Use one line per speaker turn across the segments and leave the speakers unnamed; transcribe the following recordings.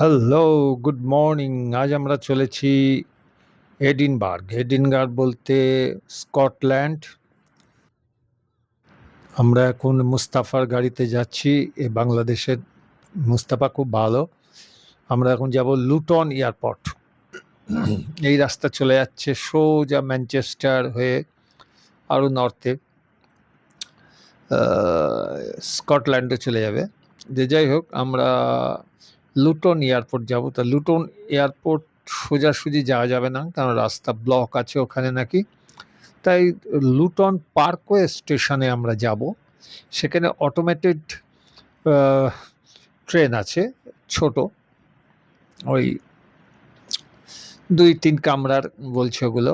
Hello, good morning. আজ আমরা চলেছি এডিনবার্গ। এডিনবার্গ বলতে স্কটল্যান্ড। আমরা এখন মুস্তাফার গাড়িতে যাচ্ছি। বাংলাদেশের মুস্তাফা খুব ভালো। আমরা এখন যাব লুটন এয়ারপোর্ট। এই রাস্তা চলে যাচ্ছে সোজা ম্যানচেস্টার হয়ে আরও নর্থে স্কটল্যান্ডে চলে যাবে। যাই হোক, আমরা লুটন এয়ারপোর্ট যাব। তা লুটন এয়ারপোর্ট সোজাসুজি যাওয়া যাবে না, কারণ রাস্তা ব্লক আছে ওখানে নাকি। তাই লুটন পার্কওয়ে স্টেশনে আমরা যাব। সেখানে অটোমেটেড ট্রেন আছে, ছোট, ওই 2-3 কামরার বলছে ওগুলো।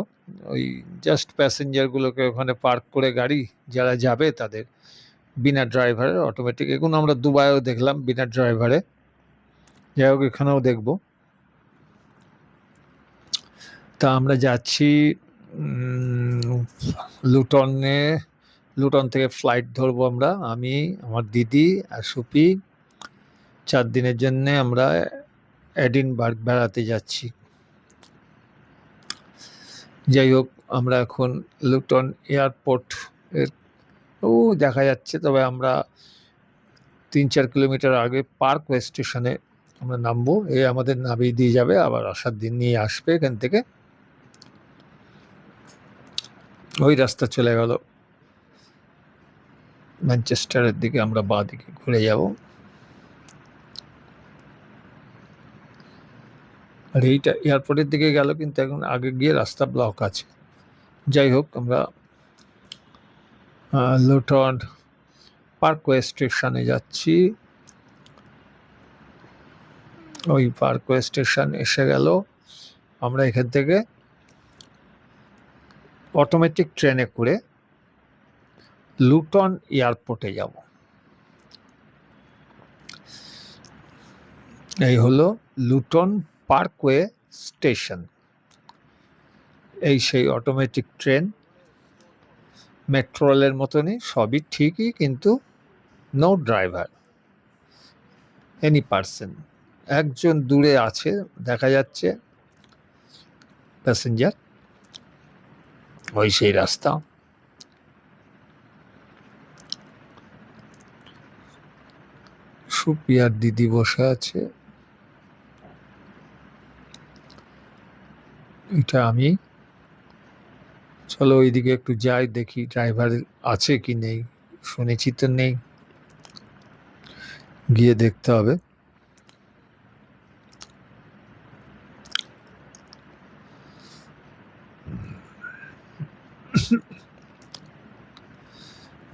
ওই জাস্ট প্যাসেঞ্জারগুলোকে ওখানে পার্ক করে গাড়ি যারা যাবে তাদের, বিনা ড্রাইভারের অটোমেটিক। এখন আমরা দুবাইও দেখলাম বিনা ড্রাইভারে। যাই হোক, এখানেও দেখব। তা আমরা যাচ্ছি লুটনে। লুটন থেকে ফ্লাইট ধরবো আমরা, আমি, আমার দিদি আর সুপি। 4 দিনের জন্যে আমরা এডিনবার্গ বেড়াতে যাচ্ছি। যাই হোক, আমরা এখন লুটন এয়ারপোর্ট দেখা যাচ্ছে, তবে আমরা 3-4 কিলোমিটার আগে পার্কওয়ে স্টেশনে আমরা নামবো। আমাদের নামিয়ে দিয়ে যাবে, আবার আসার দিন নিয়ে আসবে এখান থেকে। ওই রাস্তা চলে গেল ম্যানচেস্টারের দিকে, আমরা বাঁ দিকে ঘুরে যাব। আর এইটা এয়ারপোর্টের দিকে গেল, কিন্তু এখন আগে গিয়ে রাস্তা ব্লক আছে। যাই হোক, আমরা লুটন পার্কওয়ে স্টেশনে যাচ্ছি। ওই পার্কওয়ে স্টেশন এসে গেল। আমরা এখান থেকে অটোমেটিক ট্রেনে করে লুটন এয়ারপোর্টে যাব। এই হলো লুটন পার্কওয়ে স্টেশন। এই সেই অটোমেটিক ট্রেন, মেট্রো রেলের মতনই, সবই ঠিকই, কিন্তু নো ড্রাইভার, এনি পার্সন। একজন দূরে আছে, দেখা যাচ্ছে প্যাসেঞ্জার। ওই সেই রাস্তা। সুপিয়ার দিদি বসে আছে, এটা আমি। চলো ওইদিকে একটু যাই, দেখি ড্রাইভার আছে কি নেই। শুনেছি তো নেই, গিয়ে দেখতে হবে।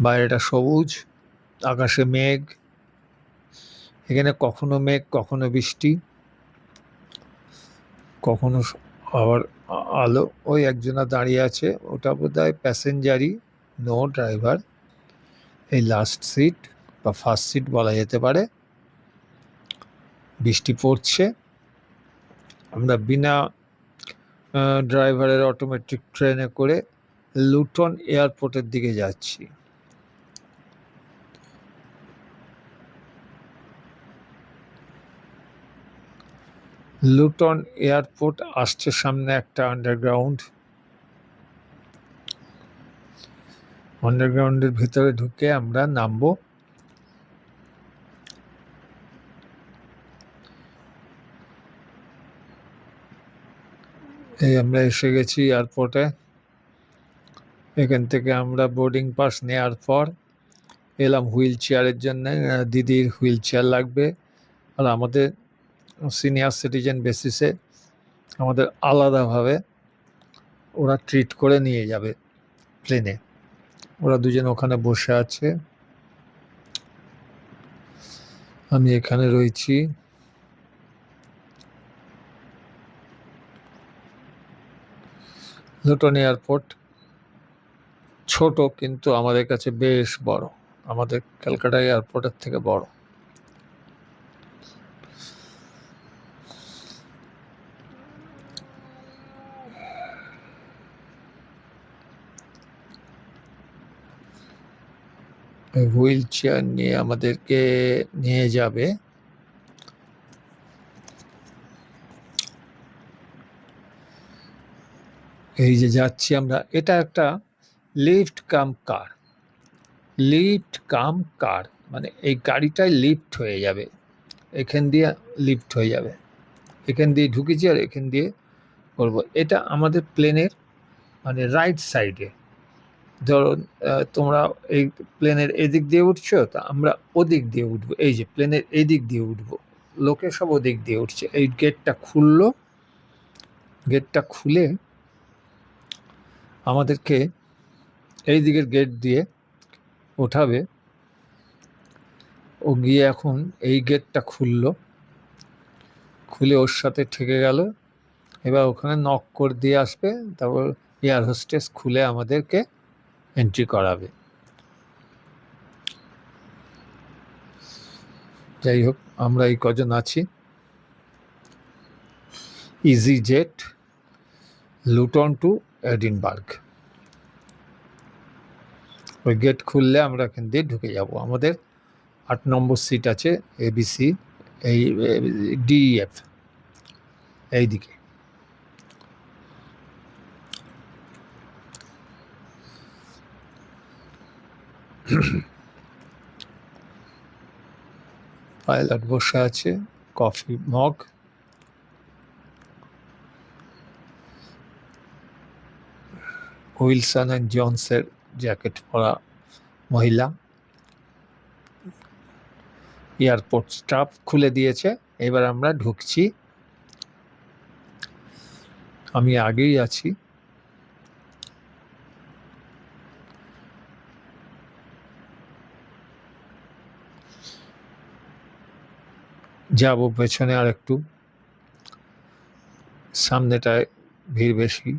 বাইরেটা সবুজ, আকাশে মেঘ। এখানে কখনো মেঘ, কখনো বৃষ্টি, কখনো আবার আলো। ওই একজনা দাঁড়িয়ে আছে, ওটা বোধহয় প্যাসেঞ্জারই, নো ড্রাইভার। এই লাস্ট সিট বা ফার্স্ট সিট বলা যেতে পারে। বৃষ্টি পড়ছে। আমরা বিনা ড্রাইভারের অটোমেটিক ট্রেনে করে লুটন এয়ারপোর্টের দিকে যাচ্ছি। লুটন এয়ারপোর্ট আসছে সামনে, একটা আন্ডারগ্রাউন্ড। আন্ডারগ্রাউন্ডের ভিতরে ঢুকে আমরা নামবো। এই আমরা এসে গেছি এয়ারপোর্টে। এখান থেকে আমরা বোর্ডিং পাস নেওয়ার পর এলাম হুইল চেয়ারের জন্য। দিদির হুইল চেয়ার লাগবে, আর আমাদের সিনিয়র সিটিজেন বেসিসে আমাদের আলাদাভাবে ওরা ট্রিট করে নিয়ে যাবে প্লেনে। ওরা দুজন ওখানে বসে আছে, আমি এখানে রয়েছি। লুটন এয়ারপোর্ট ছোট, কিন্তু আমাদের কাছে বেশ বড়, আমাদের ক্যালকাটা এয়ারপোর্টের থেকে বড়। হুইল চেয়ার নিয়ে আমাদেরকে নিয়ে যাবে এই যে যাচ্ছি আমরা, এটা একটা লিফট কাম কার। লিফট কাম কার মানে এই গাড়িটায় লিফট হয়ে যাবে, এখান দিয়ে লিফট হয়ে যাবে, এখান দিয়ে ঢুকেছি আর এখান দিয়ে করবো। এটা আমাদের প্লেনের মানে রাইট সাইডে। ধরুন তোমরা এই প্লেনের এদিক দিয়ে উঠছো, তা আমরা ওদিক দিয়ে উঠবো। এই যে প্লেনের এদিক দিয়ে উঠবো, লোকে সব ওদিক দিয়ে উঠছে। এই গেটটা খুললো, গেটটা খুলে আমাদেরকে এই দিকের গেট দিয়ে ওঠাবে। ও গিয়ে এখন এই গেটটা খুললো, খুলে ওর সাথে ঠেকে গেল। এবার ওখানে নক করে দিয়ে আসবে, তারপর এয়ার হোস্টেস খুলে আমাদেরকে এন্ট্রি করাবে। যাই হোক, আমরা এই কজন আছি। EasyJet, Luton to Edinburgh. ওই গেট খুললে আমরা এখান দিয়ে ঢুকে যাব। আমাদের 8 নম্বর সিট আছে, ABC, এই DEF এইদিকে। পাইলট বসে আছে, কফি মগ। উইলসন অ্যান্ড জনসের জ্যাকেট পরা মহিলা। এয়ারপোর্ট স্টাফ খুলে দিয়েছে, এবার আমরা ঢুকছি। আমি আগেই আছি। যাব পেছনে আর একটু, সামনেটায় ভিড় বেশি।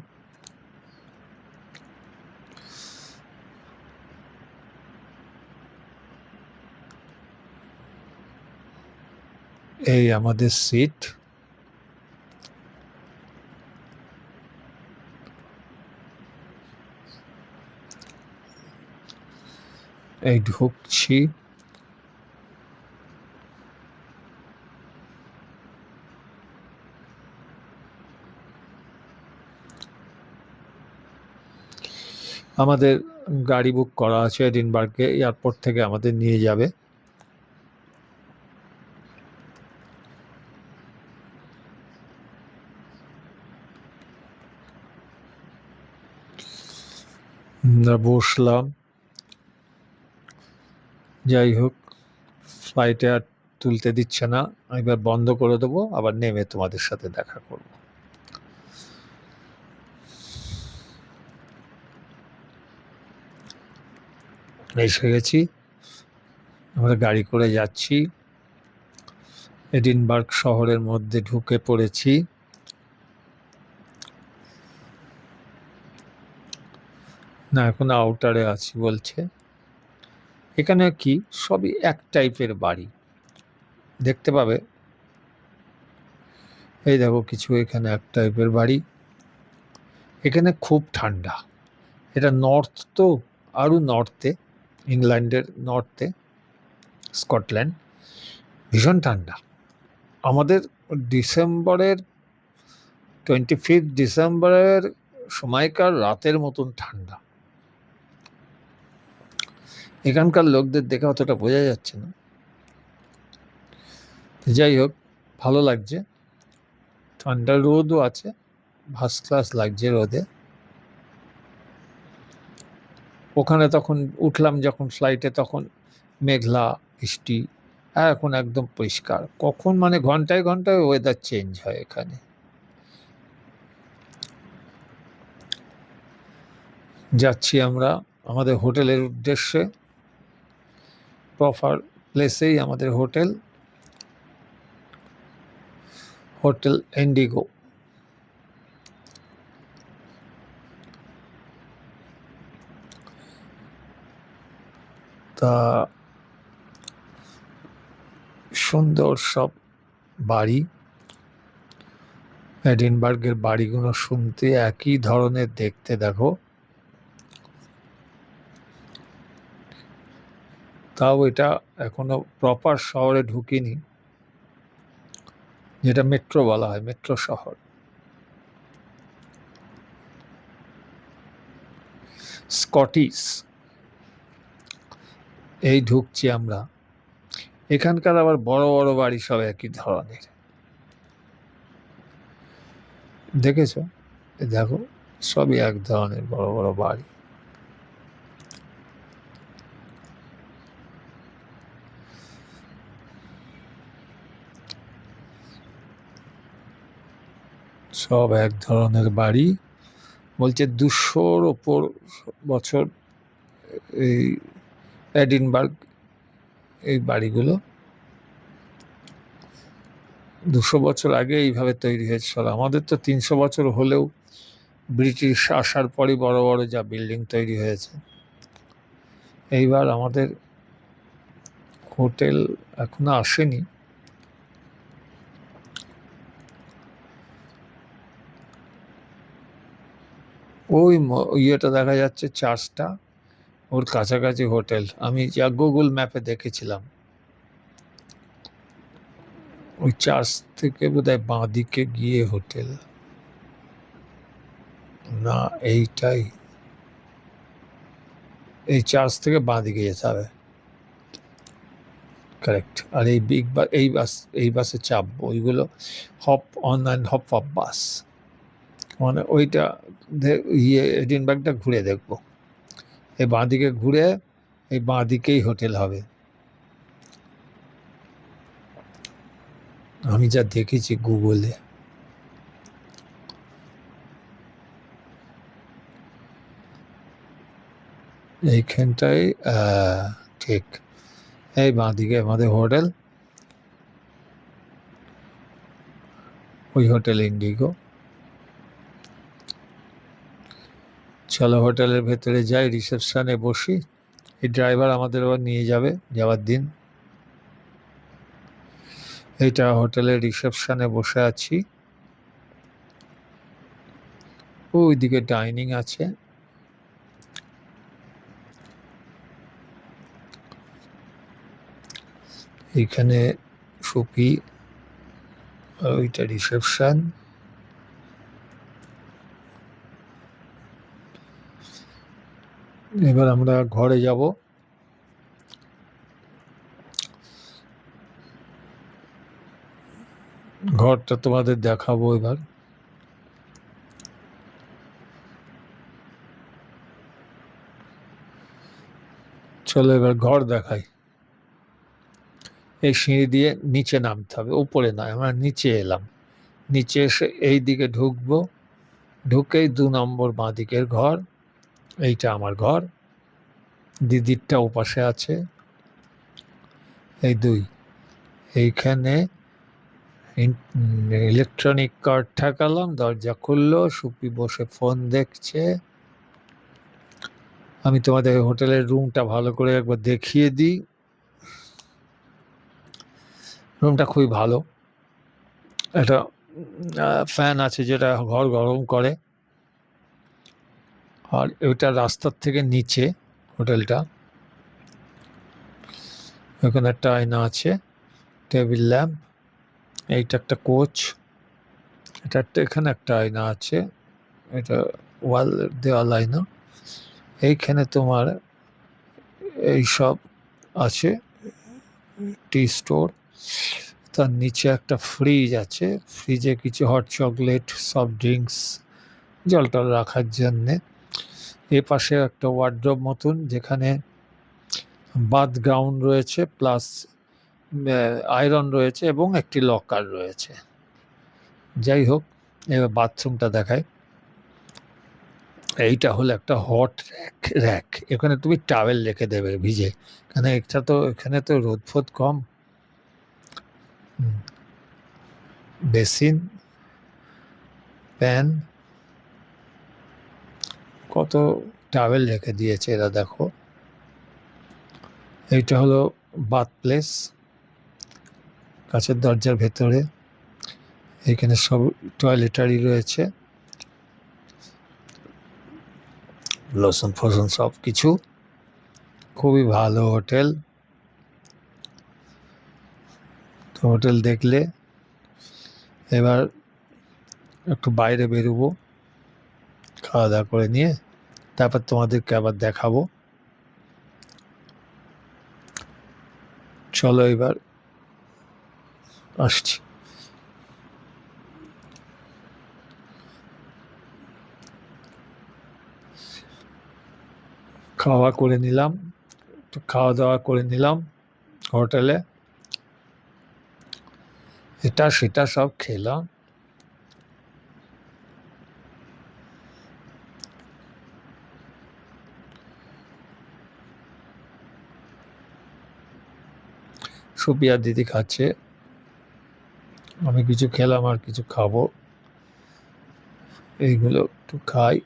এই আমাদের সিট। এই ঢুকছি। আমাদের গাড়ি বুক করা আছে এডিনবার্গে, এয়ারপোর্ট থেকে আমাদের নিয়ে যাবে। আমরা বসলাম। যাই হোক, ফ্লাইটে আর তুলতে দিচ্ছে না, এবার বন্ধ করে দেবো, আবার নেমে তোমাদের সাথে দেখা করব। এসে গেছি, আমরা গাড়ি করে যাচ্ছি। এডিনবার্গ শহরের মধ্যে ঢুকে পড়েছি। না, এখন আউটারে আছি বলছে। এখানে কি সবই এক টাইপের বাড়ি দেখতে পাবে। এই দেখো কিছু এখানে এক টাইপের বাড়ি। এখানে খুব ঠান্ডা, এটা নর্থ তো, আরও নর্থে, ইংল্যান্ডের নর্থে, স্কটল্যান্ড, ভীষণ ঠান্ডা। আমাদের ডিসেম্বরের 25 ডিসেম্বরের সময়কার রাতের মতন ঠান্ডা। এখানকার লোকদের দেখে অতটা বোঝা যাচ্ছে না। যাই হোক, ভালো লাগছে, ঠান্ডা, রোদও আছে, ফার্স্ট ক্লাস লাগছে রোদে। ওখানে তখন উঠলাম যখন ফ্লাইটে, তখন মেঘলা, বৃষ্টি, এখন একদম পরিষ্কার। কখন মানে ঘন্টায় ঘন্টায় ওয়েদার চেঞ্জ হয় এখানে। যাচ্ছি আমরা আমাদের হোটেলের উদ্দেশ্যে। প্রপার প্লেসেই আমাদের হোটেল, হোটেল ইন্ডিগো। তা সুন্দর সব বাড়ি। এডিনবার্গের বাড়িগুলো শুনতে একই ধরনের দেখতে, দেখো। তাও এটা এখনো প্রপার শহরে ঢুকিনি, যেটা মেট্রো বলা হয়, মেট্রো শহর। স্কটিশ, এই ঢুকছি আমরা। এখানকার আবার বড় বড় বাড়ি সব একই ধরনের, দেখেছো? দেখো, সবই এক ধরনের বড় বড় বাড়ি। সব এক ধরনের বাড়ি। বলছে 200-র ওপর বছর এই এডিনবার্গ, এই বাড়িগুলো 200 বছর আগে এইভাবে তৈরি হয়েছিল। আমাদের তো 300 বছর হলেও ব্রিটিশ আসার পরই বড় বড় যা বিল্ডিং তৈরি হয়েছে। এইবার আমাদের হোটেল এখনো আসেনি। ওই ইয়েটা দেখা যাচ্ছে, চার্চটা, ওর কাছাকাছি হোটেল। আমি যা গুগল ম্যাপে দেখেছিলাম, ওই চার্চ থেকে বোধহয় বাঁ দিকে গিয়ে হোটেল, না এইটাই, এই চার্চ থেকে বাঁ দিকে যেতে হবে, কারেক্ট। আর এই বিগ বাস, এই বাসে চাপবো, ওইগুলো hop on and hop off bus, মানে ওইটা এডিনবার্গটা ঘুরে দেখবো। এই বাঁ দিকে ঘুরে এই বাঁ দিকেই হোটেল হবে, আমি যা দেখেছি গুগলে। এইখানটায় ঠিক এই বাঁ দিকে আমাদের হোটেল, ওই হোটেল ইন্ডিগো। চলো হোটেলের ভেতরে যাই, রিসেপশনে বসি। এই ড্রাইভার আমাদের আবার নিয়ে যাবে যাওয়ার দিন। এইটা হোটেলের রিসেপশনে বসে আছি। ওইদিকে ডাইনিং আছে, এইখানে সুপি, ওইটা রিসেপশন। এবার আমরা ঘরে যাব। ঘরটা তোমাদের দেখাবো এবার। চলো এবার ঘর দেখাই। এই সিঁড়ি দিয়ে নিচে নামতে হবে, উপরে নয়, আমরা নিচে এলাম। নিচে এসে এই দিকে ঢুকবো, ঢুকেই 2 নম্বর বাঁ দিকের ঘর, এইটা আমার ঘর। দিদিরটা ওপাশে আছে, এই 2। এইখানে ইলেকট্রনিক কার্ড ঠেকালাম, দরজা খুললো, সুপি বসে ফোন দেখছে। আমি তোমাদের হোটেলের রুমটা ভালো করে একবার দেখিয়ে দিই। রুমটা খুবই ভালো। একটা ফ্যান আছে যেটা ঘর গরম করে। আর ওইটা রাস্তার থেকে নিচে হোটেলটা। ওখানে একটা আয়না আছে, টেবিল ল্যাম্প। এইটা একটা কোচ, এটা একটা, এখানে একটা আয়না আছে, এটা ওয়াল দেওয়াল আয়না। এইখানে তোমার এইসব আছে, টি স্টোর। তার নিচে একটা ফ্রিজ আছে, ফ্রিজে কিছু হট চকলেট, সফট ড্রিঙ্কস, জল টল রাখার জন্যে। এ পাশে একটা ওয়ার্ড্রোব মতন, যেখানে বাথ গ্রাউন্ড রয়েছে, প্লাস আয়রন রয়েছে এবং একটি লকার রয়েছে। যাই হোক, এবার বাথরুমটা দেখায়। এইটা হলো একটা হট র্যাক। এখানে তুমি টাওয়েল রেখে দেবে ভিজে, কারণ এখানে তো রোদ ফোদ কম। বেসিন, প্যান, কত টাওয়েল রেখে দিয়েছে এরা, দেখো। এইটা হলো বাথ প্লেস, কাছের দরজার ভেতরে। এখানে সব টয়লেটারি রয়েছে, লোশন ফোশন সব কিছু। খুবই ভালো হোটেল। তো হোটেল দেখলে এবার একটু বাইরে বেরোবো খাওয়া দাওয়া করে নিয়ে। তারপর তোমাদেরকে আবার দেখাবো। চলো এবার আসছি। খাওয়া করে নিলাম, একটু খাওয়া দাওয়া করে নিলাম হোটেলে, এটা সেটা সব খেলাম। সুপিয়া দিদি খাচ্ছে, আমি কিছু খেলাম আর কিছু খাবো, এইগুলো একটু খাই।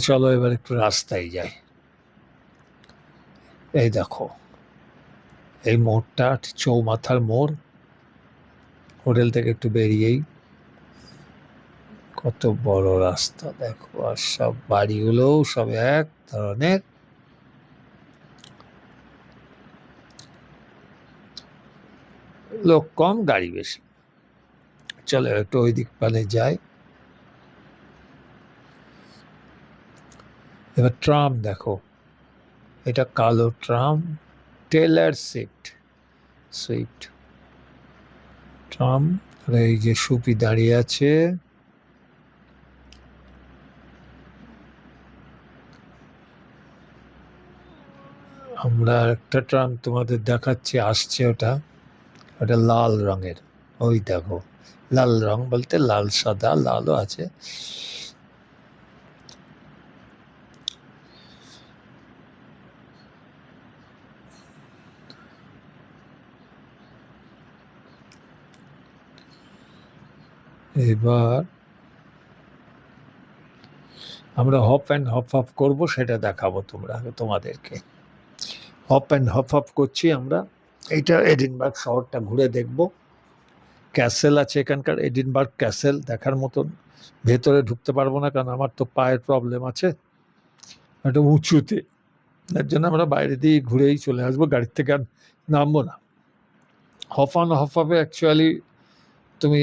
চলো এবার একটু রাস্তায় যাই। এই দেখো এই মোড়টা চৌমাথার মোড়, হোটেল থেকে একটু বেরিয়েই কত বড় রাস্তা দেখো, আর সব বাড়িগুলোও সব এক ধরনের। লোক কম গাড়ি বেশি। চলো একটু ওই দিক পানে যাই। এবার ট্রাম দেখো, এটা কালো ট্রাম, টেলার সুইফট ট্রাম। আর এই যে সুপি দাঁড়িয়ে আছে, আমরা একটা ট্রাম তোমাদের দেখাচ্ছি, আসছে ওটা, ওটা লাল রঙের। ওই দেখো, লাল রং বলতে লাল সাদা, লালও আছে। এবার আমরা হপ অ্যান্ড হপ হপ করবো, সেটা দেখাবো তোমাদেরকে। হপ অ্যান্ড হপ হপ করছি আমরা। এইটা এডিনবার্গ শহরটা ঘুরে দেখব। ক্যাসেল আছে এখানকার, এডিনবার্গ ক্যাসেল দেখার মতন। ভেতরে ঢুকতে পারবো না, কারণ আমার তো পায়ের প্রবলেম আছে, একটা উঁচুতে, তার জন্য আমরা বাইরে দিয়ে ঘুরেই চলে আসবো, গাড়ির থেকে আর নামবো না। হপ অন হপ আপে অ্যাকচুয়ালি তুমি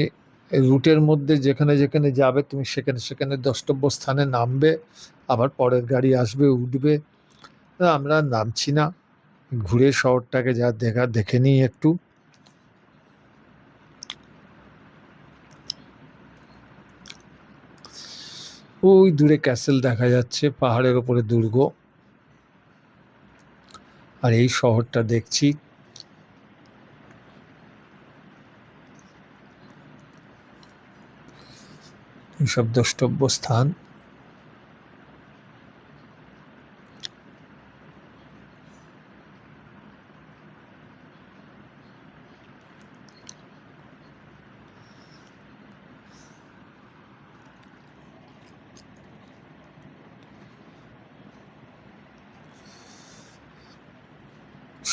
রুটের মধ্যে যেখানে যেখানে যাবে, তুমি সেখানে সেখানে দ্রষ্টব্য স্থানে নামবে, আবার পরের গাড়ি আসবে, উঠবে। আমরা নামছি না, ঘুরে শহরটাকে যা দেখে নিই একটু। ওই দূরে ক্যাসেল দেখা যাচ্ছে, পাহাড়ের ওপরে দুর্গ, আর এই শহরটা দেখছি। এইসব দ্রষ্টব্য স্থান।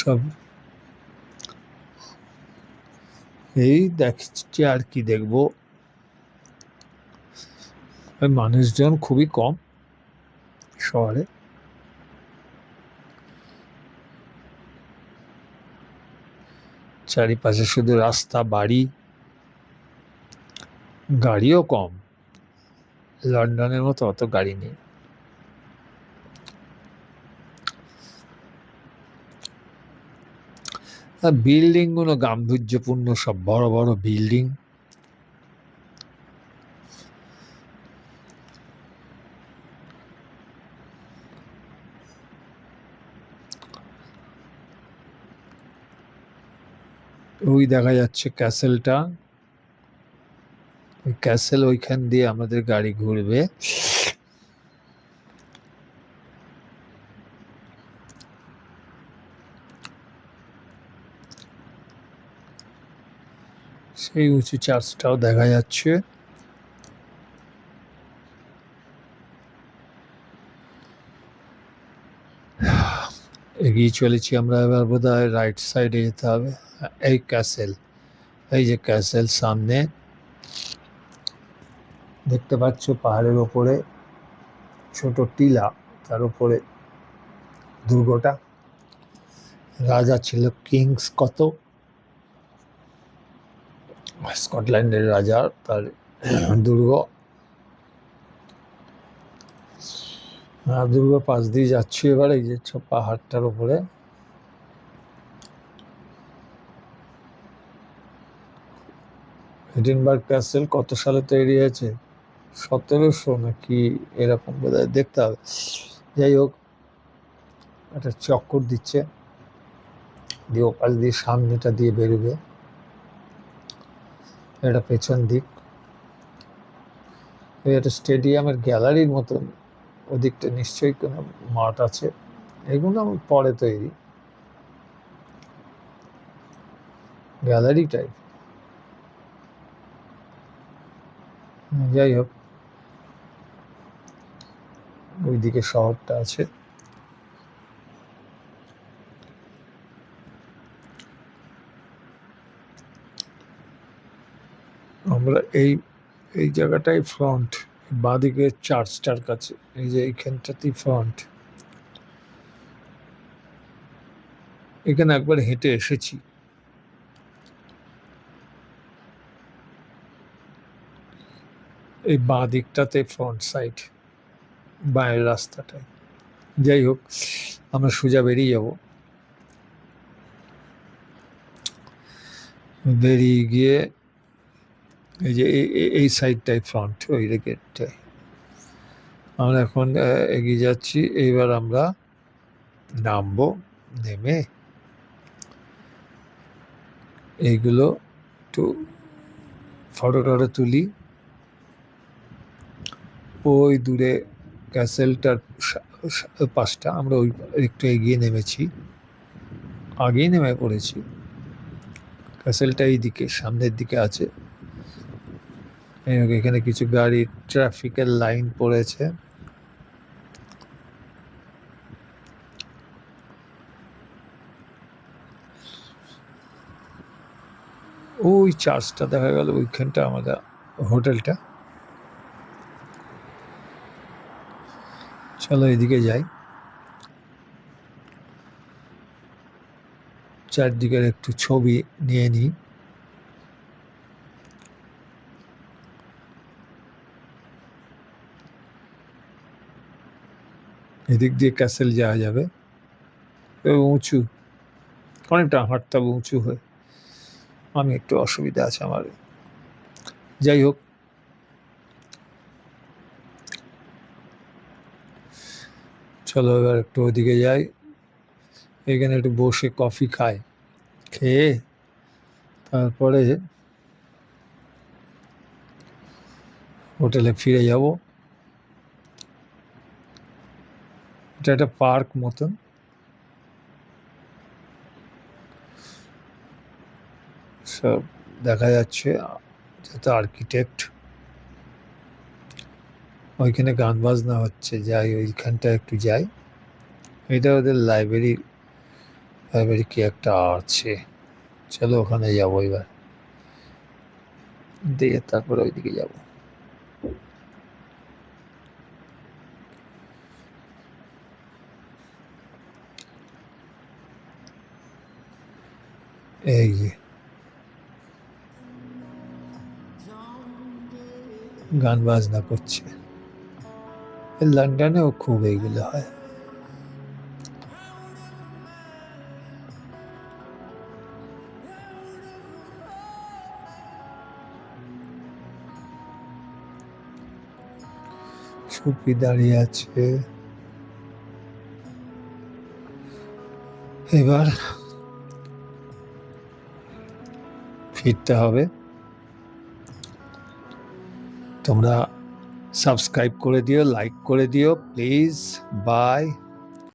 সব এই দেখছি, আর কি দেখবো। মানুষজন খুবই কম শহরে, চারিপাশে শুধু রাস্তা, বাড়ি, গাড়িও কম। লন্ডনের মতো অত গাড়ি নেই। বিল্ডিং গুলো গাম্ভীর্যপূর্ণ, সব বড় বড় বিল্ডিং। ওই দেখা যাচ্ছে ক্যাসেলটা, ওই ক্যাসেল, ওইখান দিয়ে আমাদের গাড়ি ঘুরবে। সেই উঁচু চার্চটাও দেখা যাচ্ছে। এগিয়ে চলেছি আমরা, এবার বোধহয় রাইট সাইডে যেতে হবে। এই ক্যাসেল, এই যে ক্যাসেল সামনে দেখতে পাচ্ছ, পাহাড়ের ওপরে ছোট টিলা, তার উপরে দুর্গটা। রাজা ছিল, কিংস কত। স্কটল্যান্ডের রাজা তার দুর্গ। দুর্গ পাশ দিয়ে যাচ্ছি এবার, এই যে পাহাড়টার উপরে। এডিনবার্গ ক্যাসেল কত সালে তৈরি হয়েছে? 1700 নাকি এরকম বোধহয়, দেখতে হবে। যাই হোক, একটা চক্কর দিচ্ছে, দিয়ে ওপাশ দিয়ে সামনেটা দিয়ে বেরোবে। এটা পেছন দিক, একটা স্টেডিয়ামের গ্যালারির মতন। ওদিকটা নিশ্চয়ই কোনো মাঠ আছে। এগুলো পরে তৈরি গ্যালারি টাইপ। যাই হোক, ওইদিকে শহরটা আছে। আমরা এই জায়গাটাই ফ্রন্ট, বাঁদিকে চার্চটার কাছে, এই যে এইখানটাতেই ফ্রন্ট। এখানে একবার হেঁটে এসেছি। এই বাঁ দিকটাতে ফ্রন্ট সাইড, বাঁয়ের রাস্তাটায়। যাই হোক, আমরা সোজা বেরিয়ে যাব। বেরিয়ে গিয়ে এই যে এই সাইডটাই ফ্রন্ট, ওই গেটটায় আমরা এখন এগিয়ে যাচ্ছি। এইবার আমরা নামবো, নেমে এইগুলো একটু ফটো টটো তুলি। ওই দূরে ক্যাসেলটার পাশটা, আমরা ওই একটু এগিয়ে নেমেছি, আগেই নেমে পড়েছি। ক্যাসেলটা এই দিকে সামনের দিকে আছে। এখানে কিছু গাড়ি, ট্রাফিকের লাইন পড়েছে। ওই চার্চটা দেখা গেল, ওইখানটা আমাদের হোটেলটা। চলো এদিকে যাই, চারদিকের একটু ছবি নিয়ে নিই। এদিক দিয়ে ক্যাসেল যাওয়া যাবে, উঁচু, অনেকটা হাঁটতে হবে উঁচু হয়ে। আমি একটু অসুবিধা আছে আমার। যাই হোক, চলো এবার একটু ওদিকে যাই। এখানে একটু বসে কফি খাই, খেয়ে তারপরে হোটেলে ফিরে যাব। এটা একটা পার্ক মতন, সব দেখা যাচ্ছে। যত আর্কিটেক্ট, ওইখানে গান বাজনা হচ্ছে। যাই ওইখানটা একটু যাই। এটা ওদের লাইব্রেরি কি একটা আছে। চলো ওখানে যাবো এবার, দিয়ে তারপরে ওইদিকে যাব। এই যে গান বাজনা করছে। লন্ডনেও খুব এইগুলো হয়। সুপি দাঁড়িয়ে আছে। এবার ফিরতে হবে। তোমরা সাবস্ক্রাইব করে দিও, লাইক করে দিও প্লিজ। বাই।